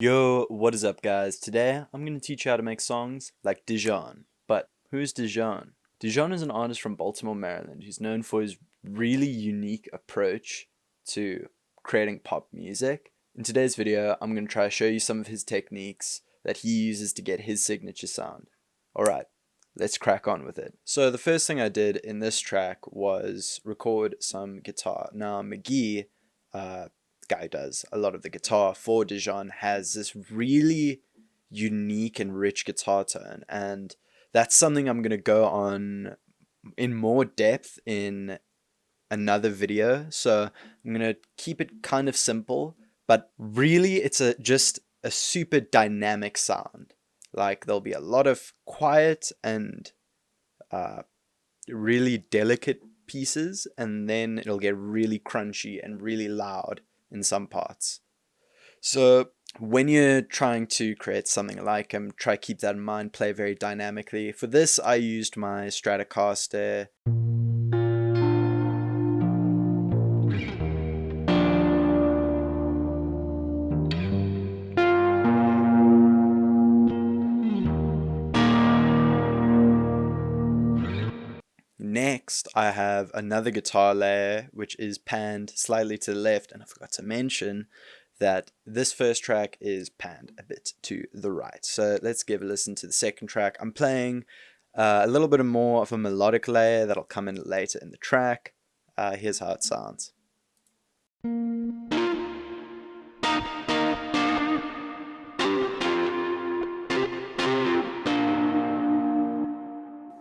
Yo, what is up guys? Today I'm going to teach you how to make songs like DIjon. But who's DIjon? DIjon is an artist from Baltimore, Maryland who's known for his really unique approach to creating pop music. In today's video, I'm going to try to show you some of his techniques that he uses to get his signature sound. Alright, let's crack on with it. So the first thing I did in this track was record some guitar. Now McGee, guy who does a lot of the guitar for DIjon, has this really unique and rich guitar tone, and that's something I'm going to go on in more depth in another video. So I'm going to keep it kind of simple, but really it's just a super dynamic sound. Like there'll be a lot of quiet and really delicate pieces, and then it'll get really crunchy and really loud in some parts. So when you're trying to create something like him, try to keep that in mind, play very dynamically. For this, I used my Stratocaster. Next, I have another guitar layer, which is panned slightly to the left, and I forgot to mention that this first track is panned a bit to the right. So let's give a listen to the second track. I'm playing a little bit more of a melodic layer that'll come in later in the track. Here's how it sounds.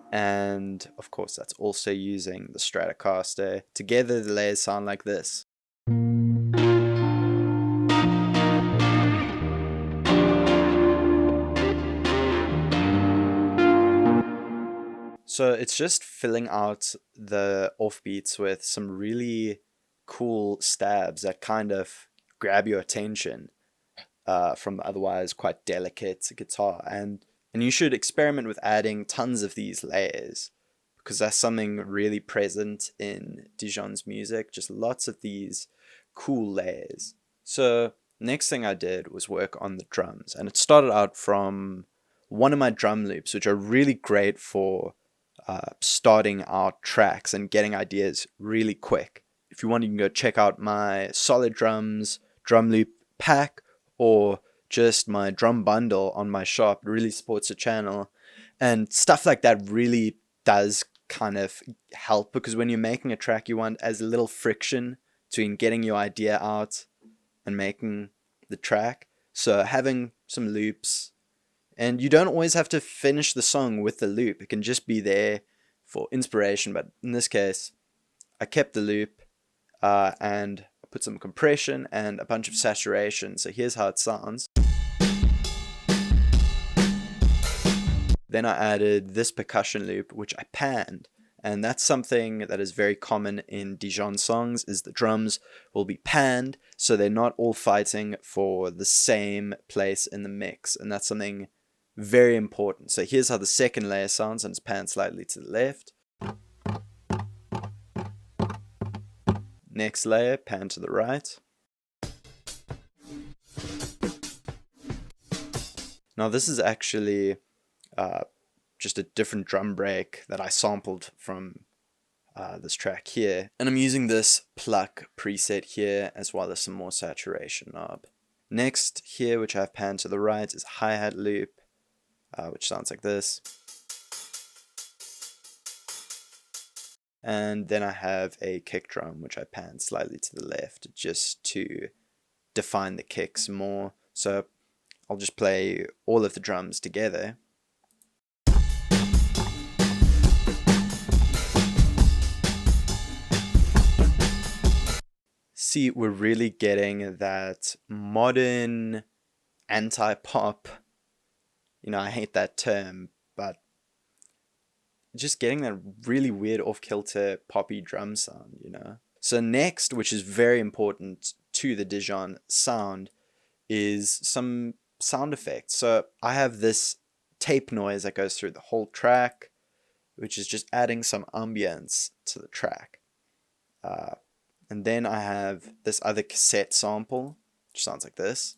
And of course that's also using the Stratocaster. Together the layers sound like this. So it's just filling out the offbeats with some really cool stabs that kind of grab your attention from the otherwise quite delicate guitar. And you should experiment with adding tons of these layers, because that's something really present in DIjon's music, just lots of these cool layers. So next thing I did was work on the drums, and it started out from one of my drum loops, which are really great for starting out tracks and getting ideas really quick. If you want, you can go check out my solid drums drum loop pack, or just my drum bundle on my shop. It really supports the channel, and stuff like that really does kind of help, because when you're making a track, you want as little friction between getting your idea out and making the track. So having some loops, and you don't always have to finish the song with the loop. It can just be there for inspiration, but in this case I kept the loop and I put some compression and a bunch of saturation. So here's how it sounds. Then I added this percussion loop, which I panned, and that's something that is very common in DIjon songs, is the drums will be panned so they're not all fighting for the same place in the mix, and that's something very important. So here's how the second layer sounds, and it's panned slightly to the left. Next layer, pan to the right. Now this is actually just a different drum break that I sampled from this track here, and I'm using this pluck preset here as well as some more saturation knob. Next here, which I've panned to the right, is a hi-hat loop, which sounds like this. And then I have a kick drum, which I pan slightly to the left just to define the kicks more. So I'll just play all of the drums together. See, we're really getting that modern anti-pop, I hate that term, but just getting that really weird off-kilter poppy drum sound. So next, which is very important to the DIjon sound, is some sound effects. So I have this tape noise that goes through the whole track, which is just adding some ambience to the track. And then I have this other cassette sample, which sounds like this.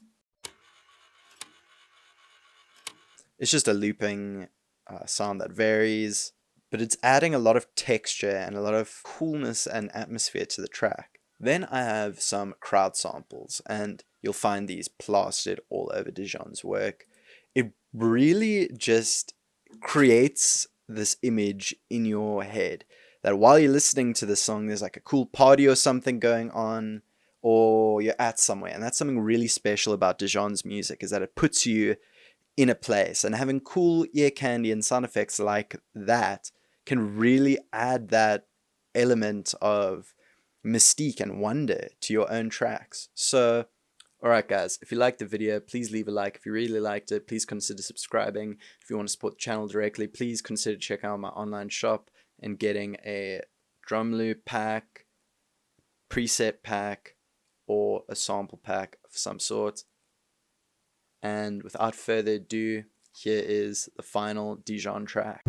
It's just a looping sound that varies, but it's adding a lot of texture and a lot of coolness and atmosphere to the track. Then I have some crowd samples, and you'll find these plastered all over DIjon's work. It really just creates this image in your head that while you're listening to the song, there's like a cool party or something going on, or you're at somewhere. And that's something really special about DIjon's music, is that it puts you in a place, and having cool ear candy and sound effects like that can really add that element of mystique and wonder to your own tracks. So, alright guys, if you liked the video, please leave a like. If you really liked it, please consider subscribing. If you want to support the channel directly, please consider checking out my online shop and getting a drum loop pack, preset pack, or a sample pack of some sort. And without further ado, here is the final DIjon track.